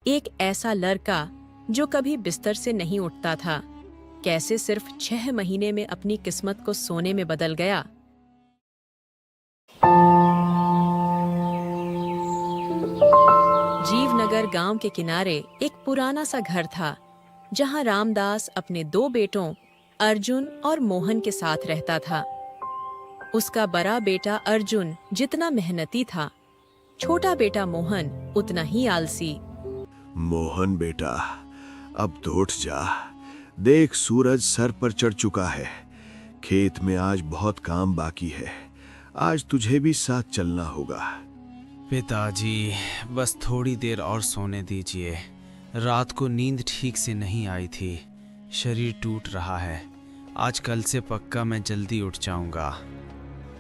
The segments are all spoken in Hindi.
एक ऐसा लड़का जो कभी बिस्तर से नहीं उठता था, कैसे सिर्फ 6 महीने में अपनी किस्मत को सोने में बदल गया। जीवनगर गांव के किनारे एक पुराना सा घर था, जहां रामदास अपने 2 बेटों अर्जुन और मोहन के साथ रहता था। उसका बड़ा बेटा अर्जुन जितना मेहनती था, छोटा बेटा मोहन उतना ही आलसी। मोहन बेटा, अब तो उठ जा। देख, सूरज सर पर चढ़ चुका है। खेत में आज बहुत काम बाकी है। आज तुझे भी साथ चलना होगा। पिताजी, बस थोड़ी देर और सोने दीजिए। रात को नींद ठीक से नहीं आई थी, शरीर टूट रहा है। आज कल से पक्का मैं जल्दी उठ जाऊंगा।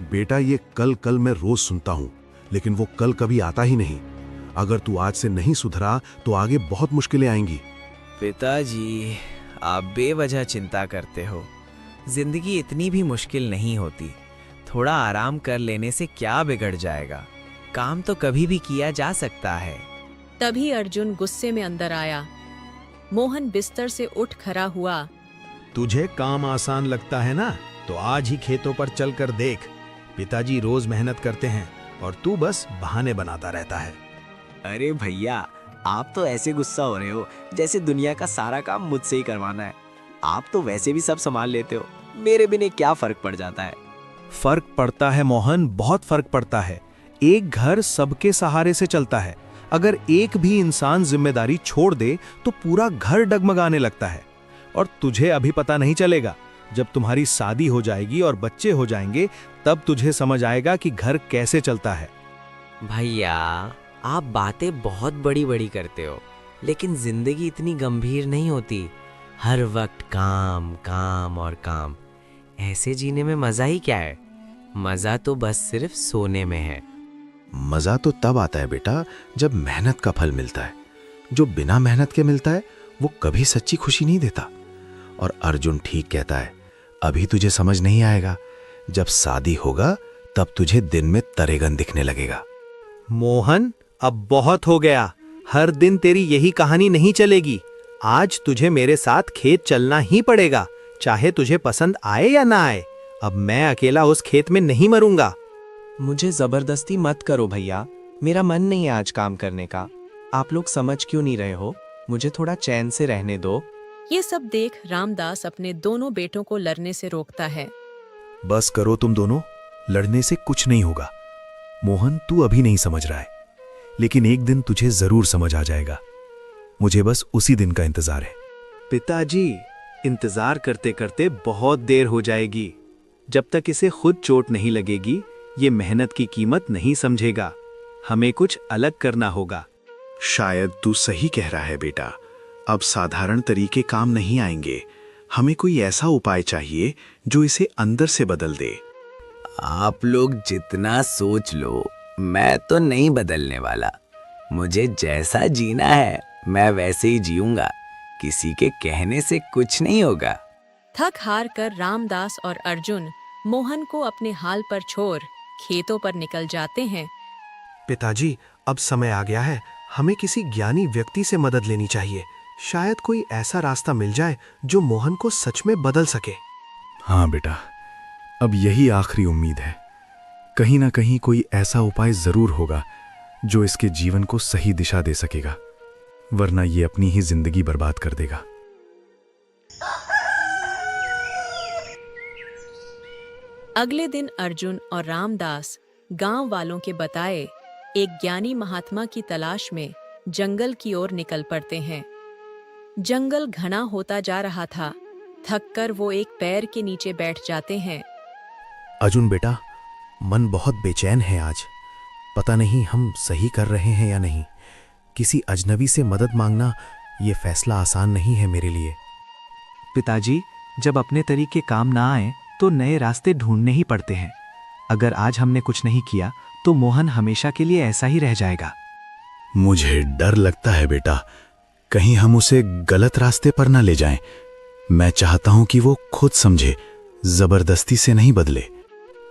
बेटा, ये कल कल मैं रोज सुनता हूँ, लेकिन वो कल कभी आता ही नहीं। अगर तू आज से नहीं सुधरा तो आगे बहुत मुश्किलें आएंगी। पिताजी, आप बेवजह चिंता करते हो। जिंदगी इतनी भी मुश्किल नहीं होती। थोड़ा आराम कर लेने से क्या बिगड़ जाएगा। काम तो कभी भी किया जा सकता है। तभी अर्जुन गुस्से में अंदर आया। मोहन बिस्तर से उठ खड़ा हुआ। तुझे काम आसान लगता है ना, तो आज ही खेतों पर चलकर देख। पिताजी रोज मेहनत करते हैं और तू बस बहाने बनाता रहता है। अरे भैया, आप तो ऐसे गुस्सा हो रहे हो जैसे दुनिया का सारा काम मुझसे ही करवाना है। आप तो वैसे भी सब संभाल लेते हो, मेरे बिना क्या फर्क पड़ जाता है। फर्क पड़ता है मोहन, बहुत फर्क पड़ता है। एक घर सबके सहारे से चलता है। अगर एक भी इंसान जिम्मेदारी छोड़ दे तो पूरा घर डगमगाने लगता है। और तुझे अभी पता नहीं चलेगा। जब तुम्हारी शादी हो जाएगी और बच्चे हो जाएंगे, तब तुझे समझ आएगा कि घर कैसे चलता है। भैया, आप बातें बहुत बड़ी बड़ी करते हो, लेकिन जिंदगी इतनी गंभीर नहीं होती। हर वक्त काम काम और काम। ऐसे जीने में मजा ही क्या है। मजा तो बस सिर्फ सोने में है। मजा तो तब आता है बेटा, जब मेहनत का फल मिलता है। जो बिना मेहनत के मिलता है, वो कभी सच्ची खुशी नहीं देता। और अर्जुन ठीक कहता है, अभी तुझे समझ नहीं आएगा। जब शादी होगा, तब तुझे दिन में तरेगन दिखने लगेगा। मोहन, अब बहुत हो गया। हर दिन तेरी यही कहानी नहीं चलेगी। आज तुझे मेरे साथ खेत चलना ही पड़ेगा, चाहे तुझे पसंद आए या ना आए। अब मैं अकेला उस खेत में नहीं मरूंगा। मुझे जबरदस्ती मत करो भैया, मेरा मन नहीं है आज काम करने का। आप लोग समझ क्यों नहीं रहे हो? मुझे थोड़ा चैन से रहने दो। ये सब देख रामदास अपने दोनों बेटों को लड़ने से रोकता है। बस करो तुम दोनों, लड़ने से कुछ नहीं होगा। मोहन, तू अभी नहीं समझ रहा है, लेकिन एक दिन तुझे जरूर समझ आ जाएगा। मुझे बस उसी दिन का इंतजार है। पिताजी, इंतजार करते करते बहुत देर हो जाएगी। जब तक इसे खुद चोट नहीं लगेगी, ये मेहनत की कीमत नहीं समझेगा। हमें कुछ अलग करना होगा। शायद तू सही कह रहा है बेटा। अब साधारण तरीके काम नहीं आएंगे। हमें कोई ऐसा उपाय चाहिए जो इसे अंदर से बदल दे। आप लोग जितना सोच लो, मैं तो नहीं बदलने वाला। मुझे जैसा जीना है, मैं वैसे ही जीऊंगा। किसी के कहने से कुछ नहीं होगा। थक हार कर रामदास और अर्जुन मोहन को अपने हाल पर छोड़ खेतों पर निकल जाते हैं। पिताजी, अब समय आ गया है। हमें किसी ज्ञानी व्यक्ति से मदद लेनी चाहिए। शायद कोई ऐसा रास्ता मिल जाए जो मोहन को सच में बदल सके। हाँ बेटा, अब यही आखिरी उम्मीद है। कहीं ना कहीं कोई ऐसा उपाय जरूर होगा जो इसके जीवन को सही दिशा दे सकेगा, वरना ये अपनी ही जिंदगी बर्बाद कर देगा। अगले दिन अर्जुन और रामदास गांव वालों के बताए एक ज्ञानी महात्मा की तलाश में जंगल की ओर निकल पड़ते हैं। जंगल घना होता जा रहा था। थककर वो एक पेड़ के नीचे बैठ जाते हैं। अर्जुन बेटा, मन बहुत बेचैन है आज। पता नहीं हम सही कर रहे हैं या नहीं। किसी अजनबी से मदद मांगना, ये फैसला आसान नहीं है मेरे लिए। पिताजी, जब अपने तरीके काम ना आए तो नए रास्ते ढूंढने ही पड़ते हैं। अगर आज हमने कुछ नहीं किया तो मोहन हमेशा के लिए ऐसा ही रह जाएगा। मुझे डर लगता है बेटा, कहीं हम उसे गलत रास्ते पर ना ले जाएं। मैं चाहता हूं कि वो खुद समझे, जबरदस्ती से नहीं बदले।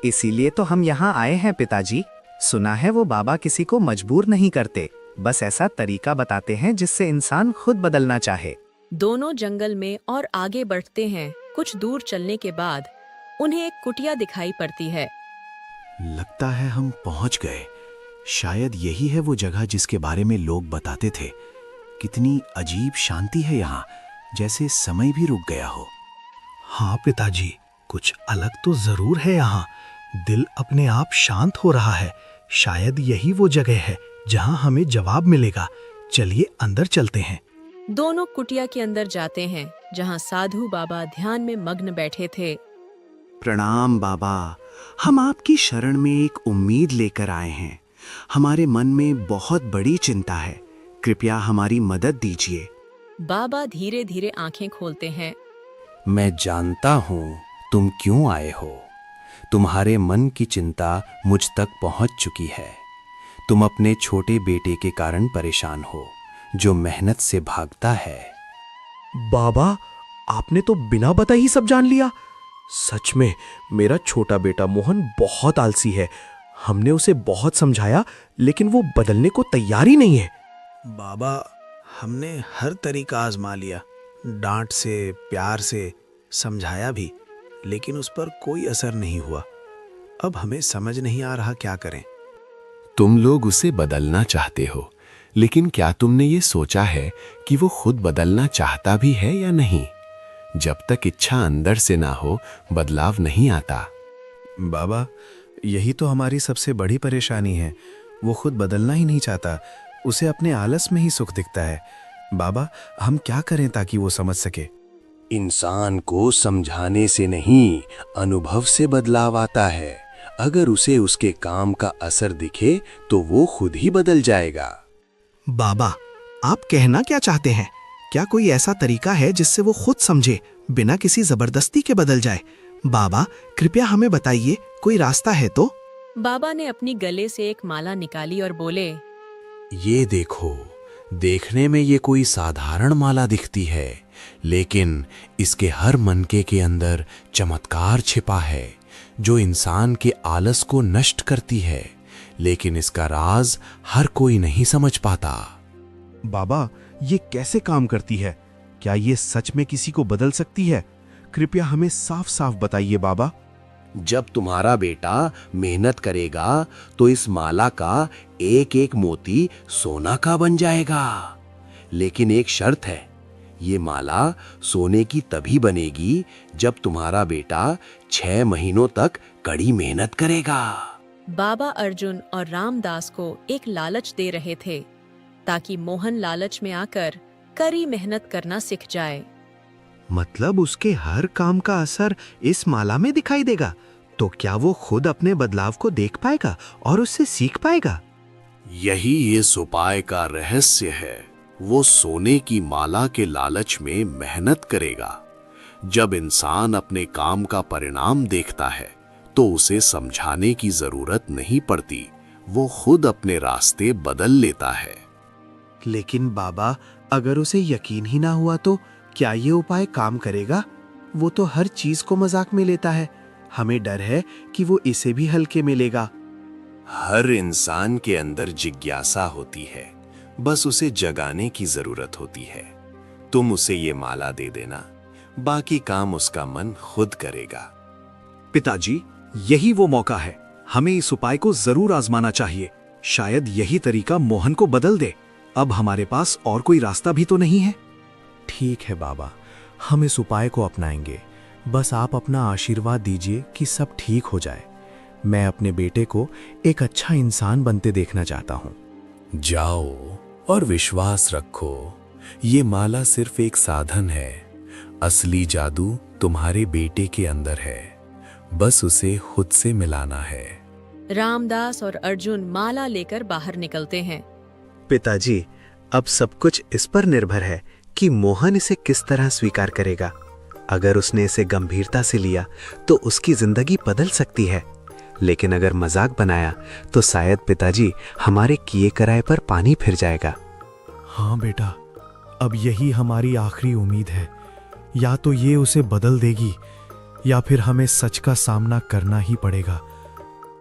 इसीलिए तो हम यहाँ आए हैं पिताजी। सुना है वो बाबा किसी को मजबूर नहीं करते, बस ऐसा तरीका बताते हैं जिससे इंसान खुद बदलना चाहे। दोनों जंगल में और आगे बढ़ते हैं। कुछ दूर चलने के बाद उन्हें एक कुटिया दिखाई पड़ती है। लगता है हम पहुंच गए। शायद यही है वो जगह जिसके बारे में लोग बताते थे। कितनी अजीब शांति है यहाँ, जैसे समय भी रुक गया हो। हाँ पिताजी, कुछ अलग तो जरूर है यहाँ। दिल अपने आप शांत हो रहा है। शायद यही वो जगह है जहाँ हमें जवाब मिलेगा। चलिए अंदर चलते हैं। दोनों कुटिया के अंदर जाते हैं, जहाँ साधु बाबा ध्यान में मग्न बैठे थे। प्रणाम बाबा, हम आपकी शरण में एक उम्मीद लेकर आए हैं। हमारे मन में बहुत बड़ी चिंता है, कृपया हमारी मदद दीजिए। बाबा धीरे धीरे आंखें खोलते हैं। मैं जानता हूँ तुम क्यों आए हो। तुम्हारे मन की चिंता मुझ तक पहुँच चुकी है। तुम अपने छोटे बेटे के कारण परेशान हो, जो मेहनत से भागता है। बाबा, आपने तो बिना बताए ही सब जान लिया। सच में मेरा छोटा बेटा मोहन बहुत आलसी है। हमने उसे बहुत समझाया, लेकिन वो बदलने को तैयार ही नहीं है। बाबा, हमने हर तरीका आजमा लिया, डांट से, प्यार से समझाया भी, लेकिन उस पर कोई असर नहीं हुआ। अब हमें समझ नहीं आ रहा क्या करें। तुम लोग उसे बदलना चाहते हो, लेकिन क्या तुमने ये सोचा है कि वो खुद बदलना चाहता भी है या नहीं? जब तक इच्छा अंदर से ना हो, बदलाव नहीं आता। बाबा, यही तो हमारी सबसे बड़ी परेशानी है। वो खुद बदलना ही नहीं चाहता। उसे अपने आलस में ही सुख दिखता है। बाबा, हम क्या करें ताकि वो समझ सके? इंसान को समझाने से नहीं, अनुभव से बदलाव आता है। अगर उसे उसके काम का असर दिखे तो वो खुद ही बदल जाएगा। बाबा, आप कहना क्या चाहते हैं? क्या कोई ऐसा तरीका है जिससे वो खुद समझे, बिना किसी जबरदस्ती के बदल जाए? बाबा, कृपया हमें बताइए, कोई रास्ता है तो? बाबा ने अपनी गले से एक माला निकाली और बोले, ये देखो, देखने में ये कोई साधारण माला दिखती है, लेकिन इसके हर मनके के अंदर चमत्कार छिपा है, जो इंसान के आलस को नष्ट करती है। लेकिन इसका राज हर कोई नहीं समझ पाता। बाबा, ये कैसे काम करती है? क्या ये सच में किसी को बदल सकती है? कृपया हमें साफ साफ बताइए बाबा। जब तुम्हारा बेटा मेहनत करेगा तो इस माला का एक एक मोती सोना का बन जाएगा। लेकिन एक शर्त है, ये माला सोने की तभी बनेगी जब तुम्हारा बेटा 6 महीनों तक कड़ी मेहनत करेगा। बाबा अर्जुन और रामदास को एक लालच दे रहे थे, ताकि मोहन लालच में आकर कड़ी मेहनत करना सीख जाए। मतलब उसके हर काम का असर इस माला में दिखाई देगा, तो क्या वो खुद अपने बदलाव को देख पाएगा और उससे सीख पाएगा? यही इस उपाय का रहस्य है। वो सोने की माला के लालच में मेहनत करेगा। जब इंसान अपने काम का परिणाम देखता है तो उसे समझाने की जरूरत नहीं पड़ती, वो खुद अपने रास्ते बदल लेता है। लेकिन बाबा, अगर उसे यकीन ही ना हुआ तो क्या ये उपाय काम करेगा? वो तो हर चीज को मजाक में लेता है। हमें डर है कि वो इसे भी हल्के में लेगा। हर इंसान के अंदर जिज्ञासा होती है, बस उसे जगाने की जरूरत होती है। तुम उसे ये माला दे देना, बाकी काम उसका मन खुद करेगा। पिताजी, यही वो मौका है। हमें इस उपाय को जरूर आजमाना चाहिए। शायद यही तरीका मोहन को बदल दे। अब हमारे पास और कोई रास्ता भी तो नहीं है। ठीक है बाबा, हम इस उपाय को अपनाएंगे। बस आप अपना आशीर्वाद दीजिए कि सब ठीक हो जाए। मैं अपने बेटे को एक अच्छा इंसान बनते देखना चाहता हूँ। जाओ और विश्वास रखो, ये माला सिर्फ एक साधन है। असली जादू तुम्हारे बेटे के अंदर है, बस उसे खुद से मिलाना है। रामदास और अर्जुन माला लेकर बाहर निकलते हैं। पिताजी, अब सब कुछ इस पर निर्भर है कि मोहन इसे किस तरह स्वीकार करेगा। अगर उसने इसे गंभीरता से लिया तो उसकी जिंदगी बदल सकती है, लेकिन अगर मजाक बनाया तो शायद पिताजी हमारे किए कराए पर पानी फिर जाएगा। हाँ बेटा, अब यही हमारी आखिरी उम्मीद है। या तो ये उसे बदल देगी या फिर हमें सच का सामना करना ही पड़ेगा।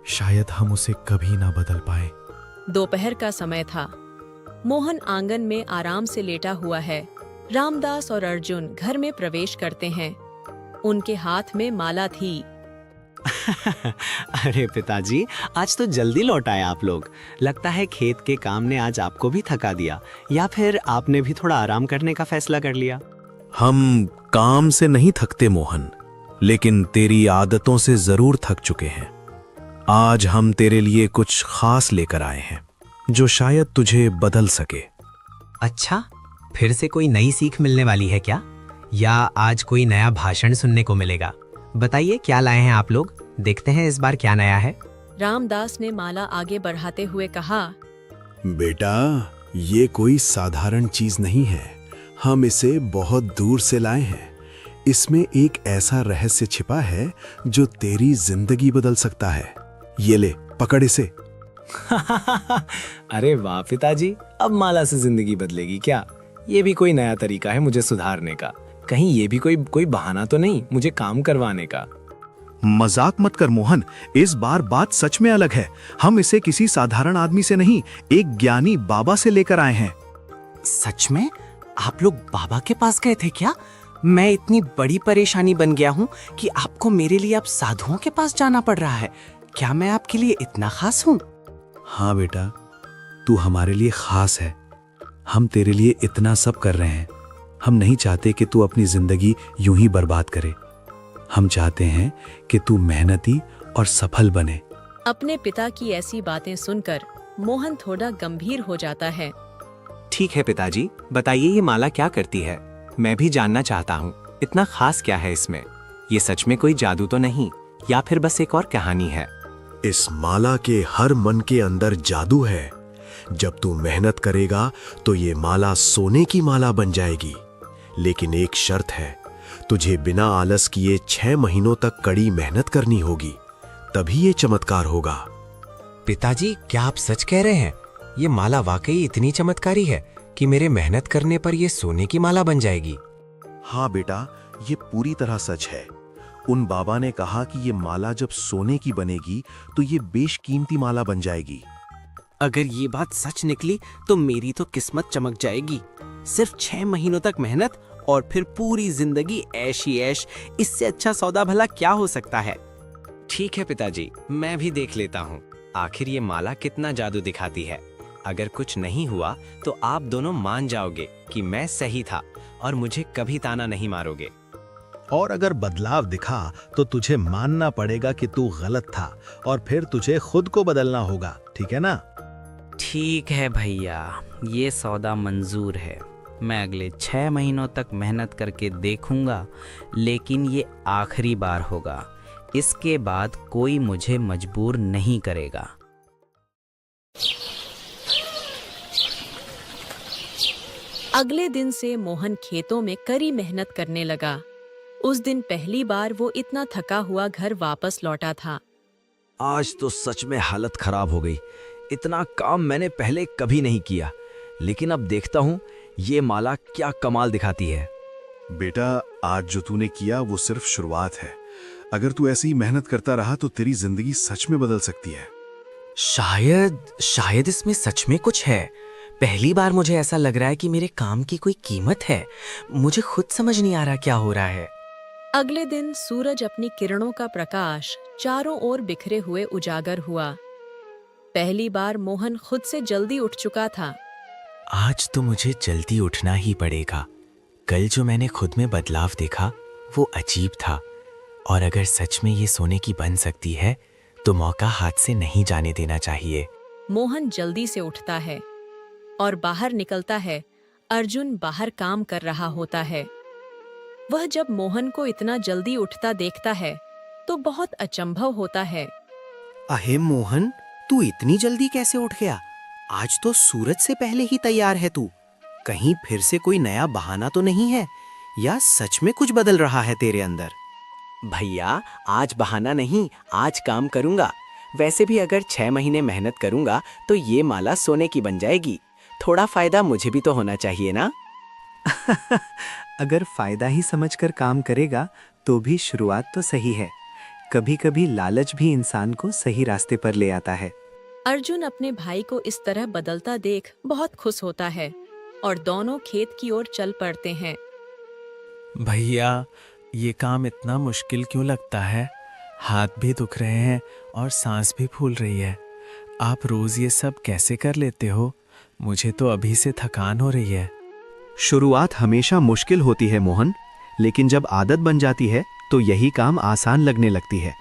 शायद हम उसे कभी ना बदल पाए। दोपहर का समय था। मोहन आंगन में आराम से लेटा हुआ है। रामदास और अर्जुन घर में प्रवेश करते हैं। उनके हाथ में माला थी। अरे पिताजी, आज तो जल्दी लौट आए आप लोग। लगता है खेत के काम ने आज आपको भी थका दिया, या फिर आपने भी थोड़ा आराम करने का फैसला कर लिया। हम काम से नहीं थकते मोहन, लेकिन तेरी आदतों से जरूर थक चुके हैं। आज हम तेरे लिए कुछ खास लेकर आए हैं जो शायद तुझे बदल सके। अच्छा, फिर से कोई नई सीख मिलने वाली है क्या? या आज कोई नया भाषण सुनने को मिलेगा? बताइए क्या लाए हैं आप लोग, देखते हैं इस बार क्या नया है। रामदास ने माला आगे बढ़ाते हुए कहा, बेटा, ये कोई साधारण चीज नहीं है। हम इसे बहुत दूर से लाए हैं। इसमें एक ऐसा रहस्य छिपा है जो तेरी जिंदगी बदल सकता है। ये ले, पकड़ इसे। अरे वाह पिताजी, अब माला से जिंदगी बदलेगी क्या? ये भी कोई नया तरीका है मुझे सुधारने का। कहीं ये भी कोई बहाना तो नहीं मुझे काम करवाने का? मजाक मत कर मोहन, इस बार बात सच में अलग है। हम इसे किसी साधारण आदमी से नहीं, एक ज्ञानी बाबा से लेकर आए हैं। सच में? आप लोग बाबा के पास गए थे क्या? मैं इतनी बड़ी परेशानी बन गया हूँ कि आपको मेरे लिए अब साधुओं के पास जाना पड़ रहा है। क्या मैं आपके लिए इतना खास हूँ? हाँ बेटा, तू हमारे लिए खास है। हम तेरे लिए इतना सब कर रहे हैं। हम नहीं चाहते कि तू अपनी जिंदगी यूं ही बर्बाद करे। हम चाहते हैं कि तू मेहनती और सफल बने। अपने पिता की ऐसी बातें सुनकर मोहन थोड़ा गंभीर हो जाता है। ठीक है पिताजी, बताइए ये माला क्या करती है? मैं भी जानना चाहता हूँ। इतना खास क्या है इसमें? ये सच में कोई जादू तो नहीं, या फिर बस एक और कहानी है? इस माला के हर मन के अंदर जादू है। जब तू मेहनत करेगा तो ये माला सोने की माला बन जाएगी। लेकिन एक शर्त है, तुझे बिना आलस किए 6 महीनों तक कड़ी मेहनत करनी होगी, तभी ये चमत्कार होगा। पिताजी, क्या आप सच कह रहे हैं? ये माला वाकई इतनी चमत्कारी है कि मेरे मेहनत करने पर ये सोने की माला बन जाएगी? हाँ बेटा, ये पूरी तरह सच है। उन बाबा ने कहा कि ये माला जब सोने की बनेगी तो ये बेशकीमती माला बन जाएगी। अगर ये बात सच निकली तो मेरी तो किस्मत चमक जाएगी। सिर्फ 6 महीनों तक मेहनत और फिर पूरी जिंदगी ऐश ही ऐश। इससे अच्छा सौदा भला क्या हो सकता है? ठीक है पिताजी, मैं भी देख लेता हूँ आखिर ये माला कितना जादू दिखाती है। अगर कुछ नहीं हुआ तो आप दोनों मान जाओगे कि मैं सही था और मुझे कभी ताना नहीं मारोगे। और अगर बदलाव दिखा तो तुझे मानना पड़ेगा कि तू गलत था और फिर तुझे खुद को बदलना होगा, ठीक है ना? ठीक है भैया, ये सौदा मंजूर है। मैं अगले 6 महीनों तक मेहनत करके देखूंगा, लेकिन ये आखिरी बार होगा। इसके बाद कोई मुझे मजबूर नहीं करेगा। अगले दिन से मोहन खेतों में कड़ी मेहनत करने लगा। उस दिन पहली बार वो इतना थका हुआ घर वापस लौटा था। आज तो सच में हालत खराब हो गई। इतना काम मैंने पहले कभी नहीं किया, लेकिन अब देखता हूँ ये माला क्या कमाल दिखाती है। बेटा, आज जो तूने किया वो सिर्फ शुरुआत है। अगर तू ऐसी ही मेहनत करता रहा तो तेरी जिंदगी सच में बदल सकती है। शायद इसमें सच में कुछ है। पहली बार मुझे ऐसा लग रहा है कि मेरे काम की कोई कीमत है। मुझे खुद समझ नहीं आ रहा क्या हो रहा है। अगले दिन सूरज अपनी किरणों का प्रकाश चारों ओर बिखरे हुए उजागर हुआ। पहली बार मोहन खुद से जल्दी उठ चुका था। आज तो मुझे जल्दी उठना ही पड़ेगा। कल जो मैंने खुद में बदलाव देखा वो अजीब था, और अगर सच में ये सोने की बन सकती है तो मौका हाथ से नहीं जाने देना चाहिए। मोहन जल्दी से उठता है और बाहर निकलता है। अर्जुन बाहर काम कर रहा होता है। वह जब मोहन को इतना जल्दी उठता देखता है तो बहुत अचंभव होता है। अहे मोहन, तू इतनी जल्दी कैसे उठ गया? आज तो सूरज से पहले ही तैयार है तू। कहीं फिर से कोई नया बहाना तो नहीं है, या सच में कुछ बदल रहा है तेरे अंदर? भैया, आज बहाना नहीं, आज काम करूंगा। वैसे भी अगर 6 महीने मेहनत करूंगा तो ये माला सोने की बन जाएगी। थोड़ा फायदा मुझे भी तो होना चाहिए ना? अगर फायदा ही समझकर काम करेगा तो भी शुरुआत तो सही है। कभी कभी लालच भी इंसान को सही रास्ते पर ले आता है। अर्जुन अपने भाई को इस तरह बदलता देख बहुत खुश होता है और दोनों खेत की ओर चल पड़ते हैं। भैया, ये काम इतना मुश्किल क्यों लगता है? हाथ भी दुख रहे हैं और सांस भी फूल रही है। आप रोज ये सब कैसे कर लेते हो? मुझे तो अभी से थकान हो रही है। शुरुआत हमेशा मुश्किल होती है मोहन, लेकिन जब आदत बन जाती है तो यही काम आसान लगने लगती है।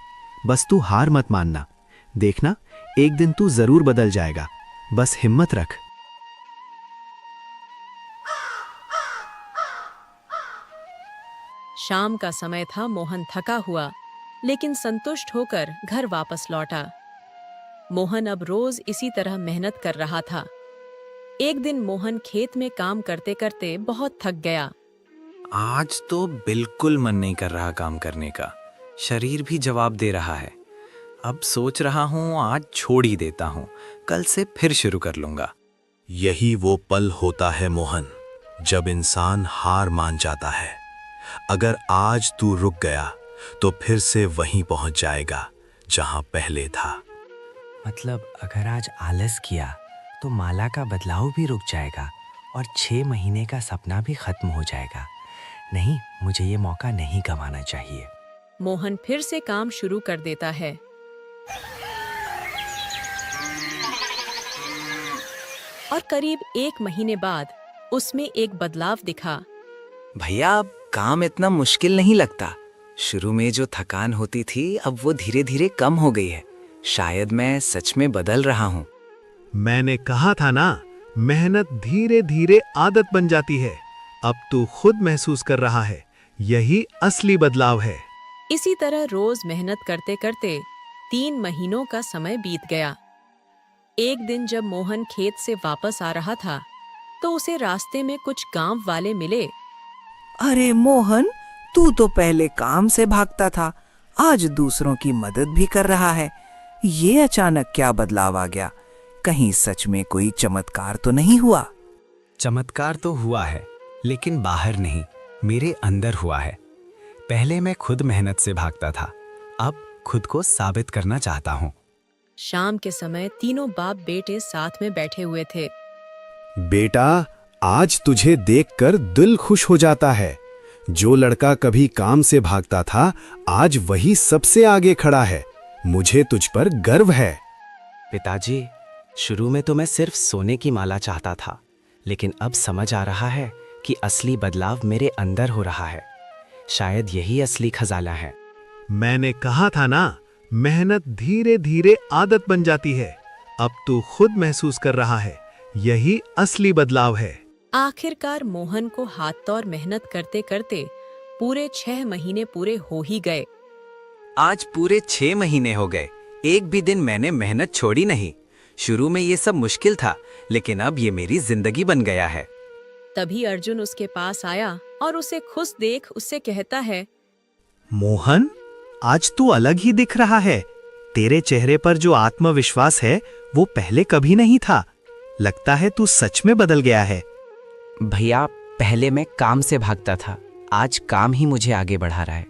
बस तू हार मत मानना। देखना, एक दिन तू जरूर बदल जाएगा। बस हिम्मत रख। शाम का समय था। मोहन थका हुआ लेकिन संतुष्ट होकर घर वापस लौटा। मोहन अब रोज इसी तरह मेहनत कर रहा था। एक दिन मोहन खेत में काम करते करते बहुत थक गया। आज तो बिल्कुल मन नहीं कर रहा काम करने का। शरीर भी जवाब दे रहा है। अब सोच रहा हूँ आज छोड़ ही देता हूँ, कल से फिर शुरू कर लूंगा। यही वो पल होता है मोहन, जब इंसान हार मान जाता है। अगर आज तू रुक गया तो फिर से वहीं पहुंच जाएगा जहां पहले था। मतलब अगर आज आलस किया तो माला का बदलाव भी रुक जाएगा और 6 महीने का सपना भी खत्म हो जाएगा। नहीं, मुझे ये मौका नहीं गंवाना चाहिए। मोहन फिर से काम शुरू कर देता है। और करीब 1 महीने बाद उसमें एक बदलाव दिखा। भैया, अब काम इतना मुश्किल नहीं लगता। शुरू में जो थकान होती थी अब वो धीरे धीरे कम हो गई है। शायद मैं सच में बदल रहा हूँ। मैंने कहा था ना, मेहनत धीरे धीरे आदत बन जाती है। अब तू खुद महसूस कर रहा है, यही असली बदलाव है। इसी तरह रोज मेहनत करते करते 3 महीनों का समय बीत गया। एक दिन जब मोहन खेत से वापस आ रहा था तो उसे रास्ते में कुछ गांव वाले मिले। अरे मोहन, तू तो पहले काम से भागता था, आज दूसरों की मदद भी कर रहा है। ये अचानक क्या बदलाव आ गया? कहीं सच में कोई चमत्कार तो नहीं हुआ? चमत्कार तो हुआ है, लेकिन बाहर नहीं, मेरे अंदर हुआ है। पहले मैं खुद मेहनत से भागता था, अब खुद को साबित करना चाहता हूँ। शाम के समय तीनों बाप बेटे साथ में बैठे हुए थे। बेटा, आज तुझे देखकर दिल खुश हो जाता है। जो लड़का कभी काम से भागता था, आज वही सबसे आगे खड़ा है। मुझे तुझ पर गर्व है। पिताजी, शुरू में तो मैं सिर्फ सोने की माला चाहता था, लेकिन अब समझ आ रहा है कि असली बदलाव मेरे अंदर हो रहा है। शायद यही असली खजाना है। मैंने कहा था ना, मेहनत धीरे धीरे आदत बन जाती है। अब तू खुद महसूस कर रहा है, यही असली बदलाव है। आखिरकार मोहन को हाथ-तौर मेहनत करते करते पूरे 6 महीने पूरे हो ही गए। आज पूरे 6 महीने हो गए, एक भी दिन मैंने मेहनत छोड़ी नहीं। शुरू में ये सब मुश्किल था, लेकिन अब ये मेरी जिंदगी बन गया है। तभी अर्जुन उसके पास आया और उसे खुश देख उससे कहता है, मोहन, आज तू अलग ही दिख रहा है। तेरे चेहरे पर जो आत्मविश्वास है वो पहले कभी नहीं था। लगता है तू सच में बदल गया है। भैया, पहले मैं काम से भागता था, आज काम ही मुझे आगे बढ़ा रहा है।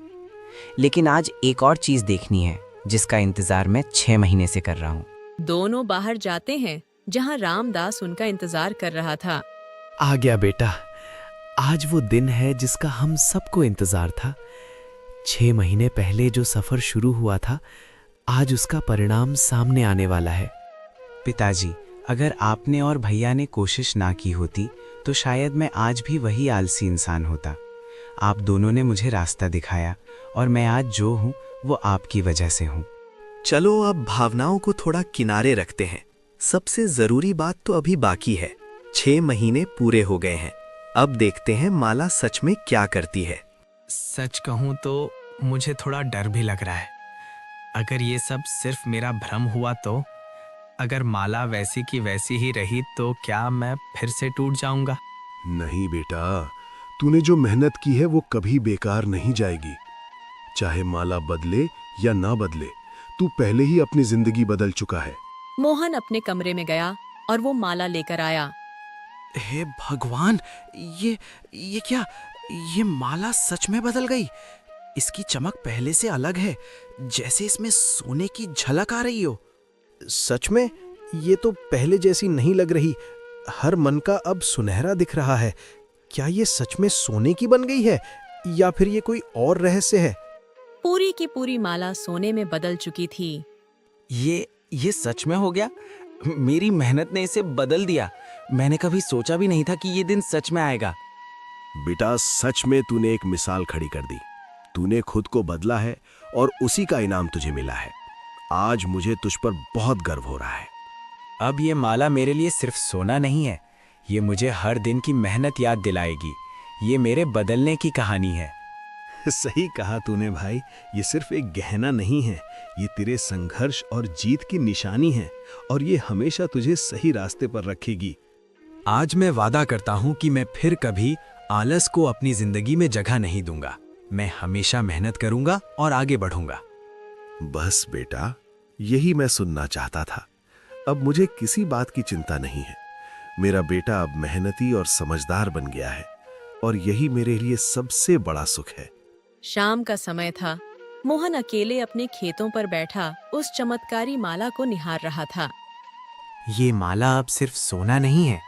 लेकिन आज एक और चीज देखनी है जिसका इंतजार मैं 6 महीने से कर रहा हूँ। दोनों बाहर जाते हैं जहाँ रामदास उनका इंतजार कर रहा था। आ गया बेटा, आज वो दिन है जिसका हम सबको इंतजार था। 6 महीने पहले जो सफर शुरू हुआ था, आज उसका परिणाम सामने आने वाला है। पिताजी, अगर आपने और भैया ने कोशिश ना की होती तो शायद मैं आज भी वही आलसी इंसान होता। आप दोनों ने मुझे रास्ता दिखाया और मैं आज जो हूँ वो आपकी वजह से हूँ। चलो अब भावनाओं को थोड़ा किनारे रखते हैं। सबसे जरूरी बात तो अभी बाकी है। 6 महीने पूरे हो गए हैं। अब देखते हैं माला सच में क्या करती है। सच कहूँ तो मुझे थोड़ा डर भी लग रहा है। अगर ये सब सिर्फ मेरा भ्रम हुआ तो, अगर माला वैसी की वैसी ही रही तो क्या मैं फिर से टूट जाऊंगा? नहीं बेटा, तूने जो मेहनत की है वो कभी बेकार नहीं जाएगी। चाहे माला बदले या ना बदले, तू पहले ही अपनी जिंदगी बदल चुका है। मोहन अपने कमरे में गया और वो माला लेकर आया। हे भगवान, ये क्या? ये माला सच में बदल गई। इसकी चमक पहले से अलग है, जैसे इसमें सोने की झलक आ रही हो। सच में ये तो पहले जैसी नहीं लग रही। हर मन का अब सुनहरा दिख रहा है। क्या ये सच में सोने की बन गई है या फिर ये कोई और रहस्य है? पूरी की पूरी माला सोने में बदल चुकी थी। ये सच में हो गया। मेरी मेहनत ने इसे बदल दिया। मैंने कभी सोचा भी नहीं था कि ये दिन सच में आएगा। बेटा, सच में तूने एक मिसाल खड़ी कर दी। तूने खुद को बदला है और उसी का इनाम तुझे मिला है। आज मुझे तुझ पर बहुत गर्व हो रहा है। अब ये माला मेरे लिए सिर्फ सोना नहीं है, ये मुझे हर दिन की मेहनत याद दिलाएगी। ये मेरे बदलने की कहानी है। सही कहा तूने भाई। ये सिर्फ एक गहना नहीं है, ये तेरे संघर्ष और जीत की निशानी है और ये हमेशा तुझे सही रास्ते पर रखेगी। आज मैं वादा करता हूँ कि मैं फिर कभी आलस को अपनी जिंदगी में जगह नहीं दूंगा। मैं हमेशा मेहनत करूंगा और आगे बढ़ूंगा। बस बेटा, यही मैं सुनना चाहता था। अब मुझे किसी बात की चिंता नहीं है। मेरा बेटा अब मेहनती और समझदार बन गया है और यही मेरे लिए सबसे बड़ा सुख है। शाम का समय था। मोहन अकेले अपने खेतों पर बैठा उस चमत्कारी माला को निहार रहा था। ये माला अब सिर्फ सोना नहीं है,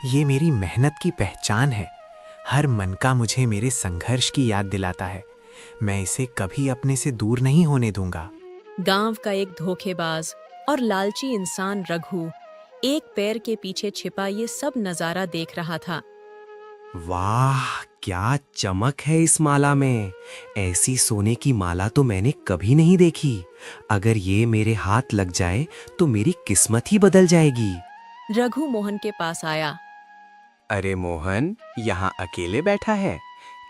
ये मेरी मेहनत की पहचान है। हर मन का मुझे मेरे संघर्ष की याद दिलाता है। मैं इसे कभी अपने से दूर नहीं होने दूंगा। गांव का एक धोखेबाज और लालची इंसान रघु एक पेड़ के पीछे छिपा ये सब नजारा देख रहा था। वाह, क्या चमक है इस माला में। ऐसी सोने की माला तो मैंने कभी नहीं देखी। अगर ये मेरे हाथ लग जाए तो मेरी किस्मत ही बदल जाएगी। रघु मोहन के पास आया। अरे मोहन, यहाँ अकेले बैठा है?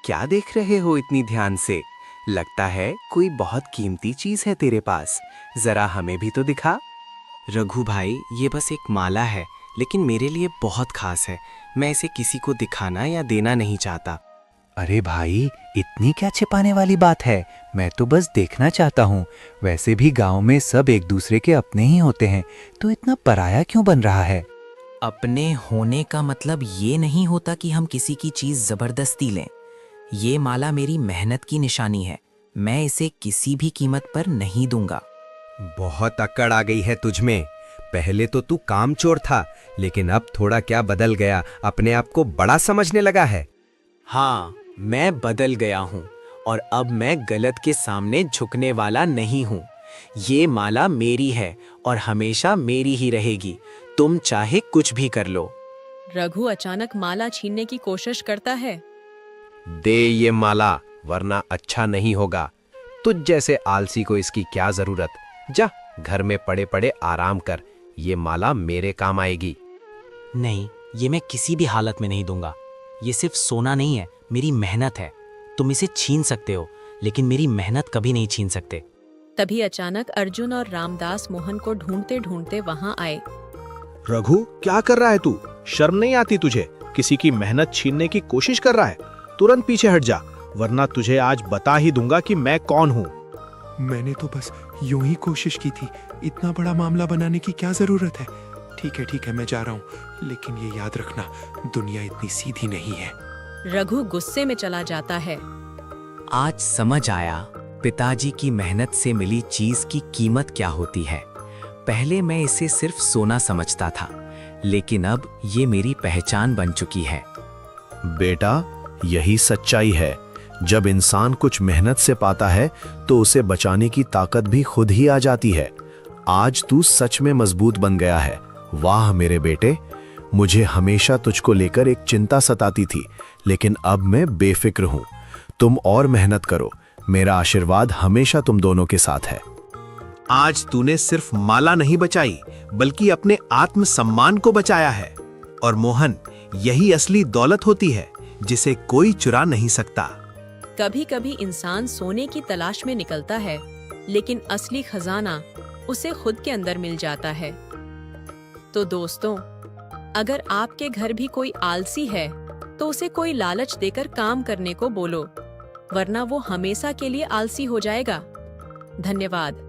क्या देख रहे हो इतनी ध्यान से? लगता है कोई बहुत कीमती चीज है तेरे पास। जरा हमें भी तो दिखा। रघु भाई, ये बस एक माला है, लेकिन मेरे लिए बहुत खास है। मैं इसे किसी को दिखाना या देना नहीं चाहता। अरे भाई, इतनी क्या छिपाने वाली बात है? मैं तो बस देखना चाहता हूँ। वैसे भी गांव में सब एक दूसरे के अपने ही होते हैं, तो इतना पराया क्यों बन रहा है? अपने होने का मतलब ये नहीं होता कि हम किसी की चीज जबरदस्ती लें। ये माला मेरी मेहनत की निशानी है। मैं इसे किसी भी कीमत पर नहीं दूंगा। बहुत अकड़ आ गई है तुझमें। पहले तो तू कामचोर था, लेकिन अब थोड़ा क्या बदल गया, अपने आप को बड़ा समझने लगा है। हाँ, मैं बदल गया हूँ और अब मैं गलत के सामने झुकने वाला नहीं हूँ। ये माला मेरी है और हमेशा मेरी ही रहेगी। तुम चाहे कुछ भी कर लो। रघु अचानक माला छीनने की कोशिश करता है। दे ये माला, वरना अच्छा नहीं होगा। तुझ जैसे आलसी को इसकी क्या जरूरत। जा, घर में पड़े पड़े आराम कर। ये माला मेरे काम आएगी। नहीं, ये मैं किसी भी हालत में नहीं दूंगा। ये सिर्फ सोना नहीं है, मेरी मेहनत है। तुम इसे छीन सकते हो, लेकिन मेरी मेहनत कभी नहीं छीन सकते। तभी अचानक अर्जुन और रामदास मोहन को ढूंढते ढूंढते वहां आए। रघु, क्या कर रहा है तू? शर्म नहीं आती तुझे? किसी की मेहनत छीनने की कोशिश कर रहा है। तुरंत पीछे हट जा, वरना तुझे आज बता ही दूंगा कि मैं कौन हूँ। मैंने तो बस यूं ही कोशिश की थी। इतना बड़ा मामला बनाने की क्या जरूरत है? ठीक है, मैं जा रहा हूँ, लेकिन ये याद रखना, दुनिया इतनी सीधी नहीं है। रघु गुस्से में चला जाता है। आज समझ आया पिताजी की मेहनत से मिली चीज की कीमत क्या होती है। पहले मैं इसे सिर्फ सोना समझता था, लेकिन अब ये मेरी पहचान बन चुकी है। बेटा, यही सच्चाई है। जब इंसान कुछ मेहनत से पाता है तो उसे बचाने की ताकत भी खुद ही आ जाती है। आज तू सच में मजबूत बन गया है। वाह मेरे बेटे, मुझे हमेशा तुझको लेकर एक चिंता सताती थी, लेकिन अब मैं बेफिक्र हूं। तुम और मेहनत करो। मेरा आशीर्वाद हमेशा तुम दोनों के साथ है। आज तूने सिर्फ माला नहीं बचाई, बल्कि अपने आत्मसम्मान को बचाया है। और मोहन, यही असली दौलत होती है, जिसे कोई चुरा नहीं सकता। कभी कभी इंसान सोने की तलाश में निकलता है, लेकिन असली खजाना उसे खुद के अंदर मिल जाता है। तो दोस्तों, अगर आपके घर भी कोई आलसी है, तो उसे कोई लालच देकर काम करने को बोलो, वरना वो हमेशा के लिए आलसी हो जाएगा। धन्यवाद।